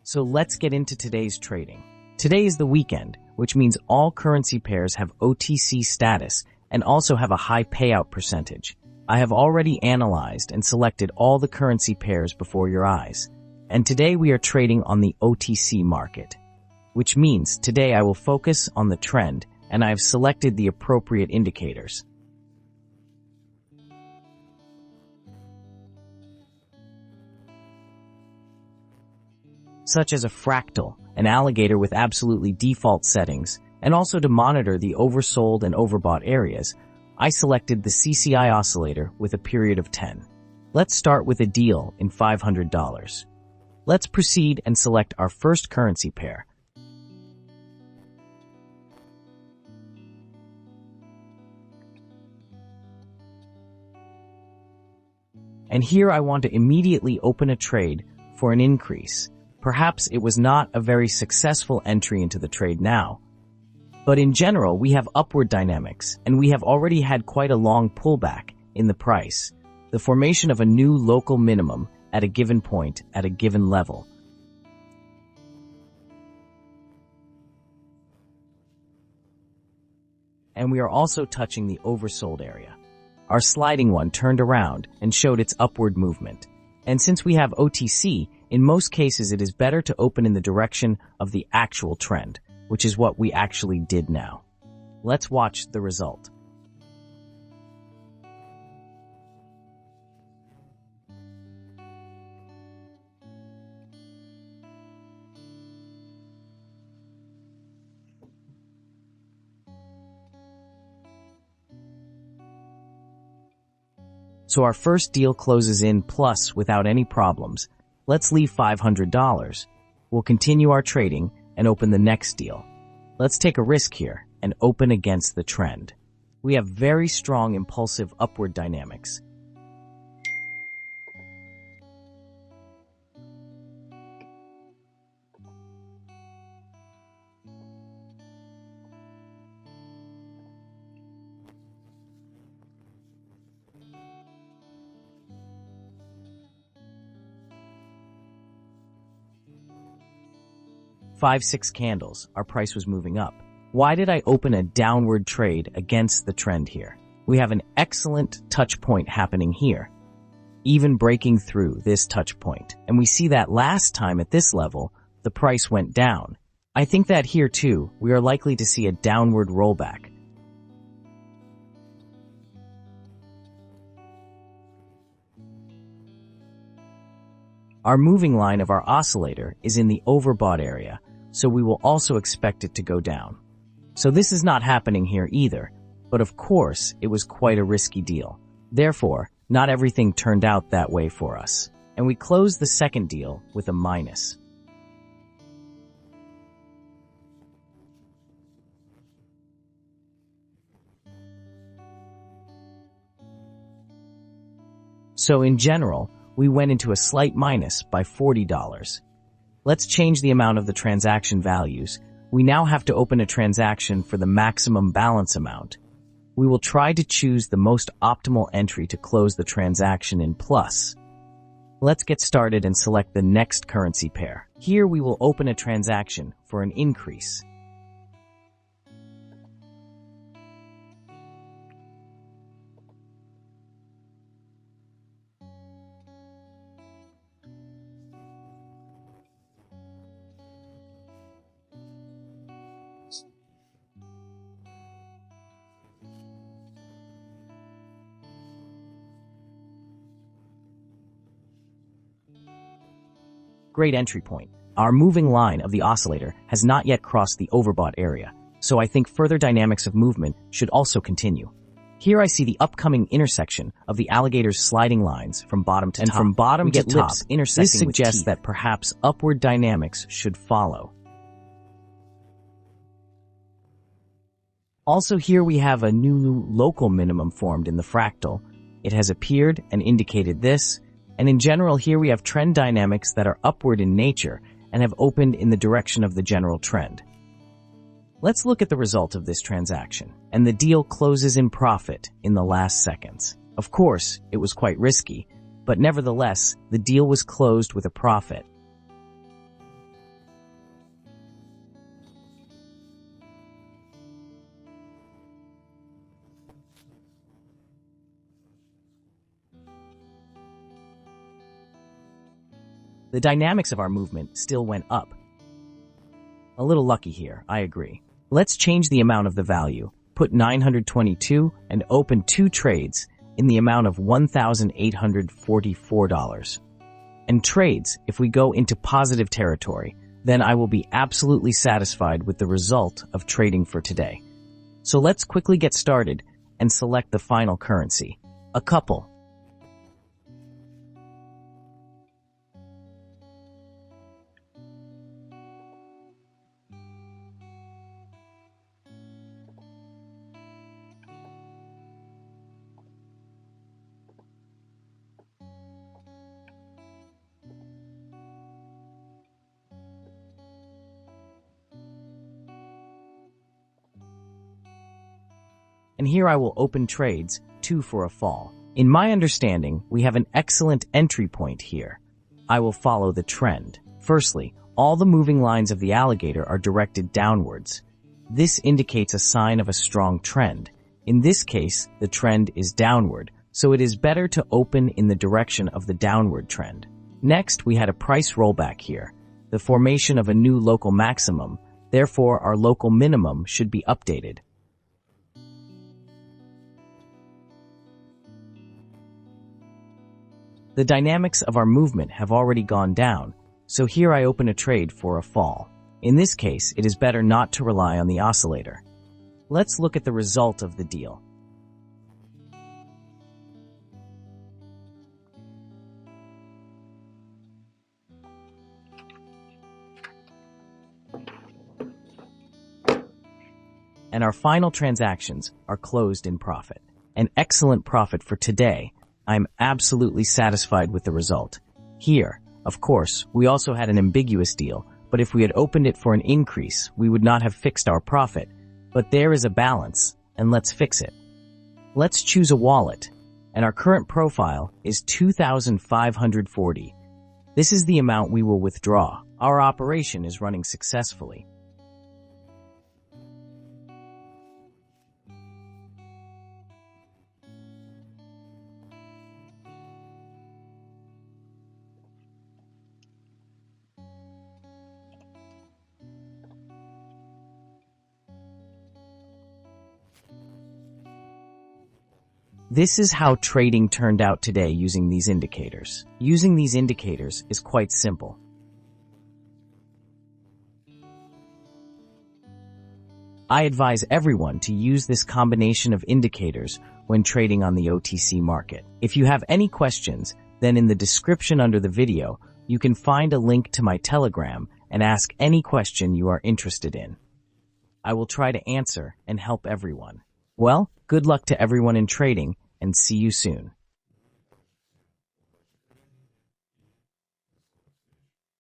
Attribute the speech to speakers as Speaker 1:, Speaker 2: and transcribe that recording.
Speaker 1: So let's get into today's trading. Today is the weekend, which means all currency pairs have OTC status and also have a high payout percentage. I have already analyzed and selected all the currency pairs before your eyes. And today we are trading on the OTC market, which means today I will focus on the trend and I have selected the appropriate indicators. Such as a fractal, an alligator with absolutely default settings, and also to monitor the oversold and overbought areas, I selected the CCI oscillator with a period of 10. Let's start with a deal in $500. Let's proceed and select our first currency pair. And here I want to immediately open a trade for an increase. Perhaps it was not a very successful entry into the trade now. But in general, we have upward dynamics, and we have already had quite a long pullback in the price, the formation of a new local minimum at a given point at a given level. And we are also touching the oversold area. Our sliding one turned around and showed its upward movement. And since we have OTC, in most cases it is better to open in the direction of the actual trend, which is what we actually did now. Let's watch the result. So our first deal closes in plus without any problems. Let's leave $500. We'll continue our trading and open the next deal. Let's take a risk here and open against the trend. We have very strong impulsive upward dynamics. Five, 6 candles, our price was moving up. Why did I open a downward trade against the trend here? We have an excellent touch point happening here, even breaking through this touch point. And we see that last time at this level, the price went down. I think that here too, we are likely to see a downward rollback. Our moving line of our oscillator is in the overbought area, so we will also expect it to go down. So this is not happening here either, but of course it was quite a risky deal. Therefore, not everything turned out that way for us. And we closed the second deal with a minus. So in general, we went into a slight minus by $40. Let's change the amount of the transaction values. We now have to open a transaction for the maximum balance amount. We will try to choose the most optimal entry to close the transaction in plus. Let's get started and select the next currency pair. Here we will open a transaction for an increase. Great entry point. Our moving line of the oscillator has not yet crossed the overbought area, so I think further dynamics of movement should also continue. Here I see the upcoming intersection of the alligator's sliding lines from bottom to top. And from bottom to top, this suggests that perhaps upward dynamics should follow. Also here we have a new local minimum formed in the fractal. It has appeared and indicated this. And in general, here we have trend dynamics that are upward in nature and have opened in the direction of the general trend. Let's look at the result of this transaction. And the deal closes in profit in the last seconds. Of course, it was quite risky, but nevertheless, the deal was closed with a profit. The dynamics of our movement still went up. A little lucky here, I agree. Let's change the amount of the value, put 922 and open 2 trades in the amount of $1,844. And trades, if we go into positive territory, then I will be absolutely satisfied with the result of trading for today. So let's quickly get started and select the final currency, a couple. And here I will open trades, 2 for a fall. In my understanding, we have an excellent entry point here. I will follow the trend. Firstly, all the moving lines of the alligator are directed downwards. This indicates a sign of a strong trend. In this case, the trend is downward, so it is better to open in the direction of the downward trend. Next, we had a price rollback here, the formation of a new local maximum. Therefore, our local minimum should be updated. The dynamics of our movement have already gone down, so here I open a trade for a fall. In this case, it is better not to rely on the oscillator. Let's look at the result of the deal. And our final transactions are closed in profit. An excellent profit for today. I'm absolutely satisfied with the result. Here, of course, we also had an ambiguous deal, but if we had opened it for an increase, we would not have fixed our profit. But there is a balance, and let's fix it. Let's choose a wallet, and our current profile is 2,540. This is the amount we will withdraw. Our operation is running successfully. This is how trading turned out today using these indicators. Using these indicators is quite simple. I advise everyone to use this combination of indicators when trading on the OTC market. If you have any questions, then in the description under the video, you can find a link to my Telegram and ask any question you are interested in. I will try to answer and help everyone. Well, good luck to everyone in trading, and see you soon.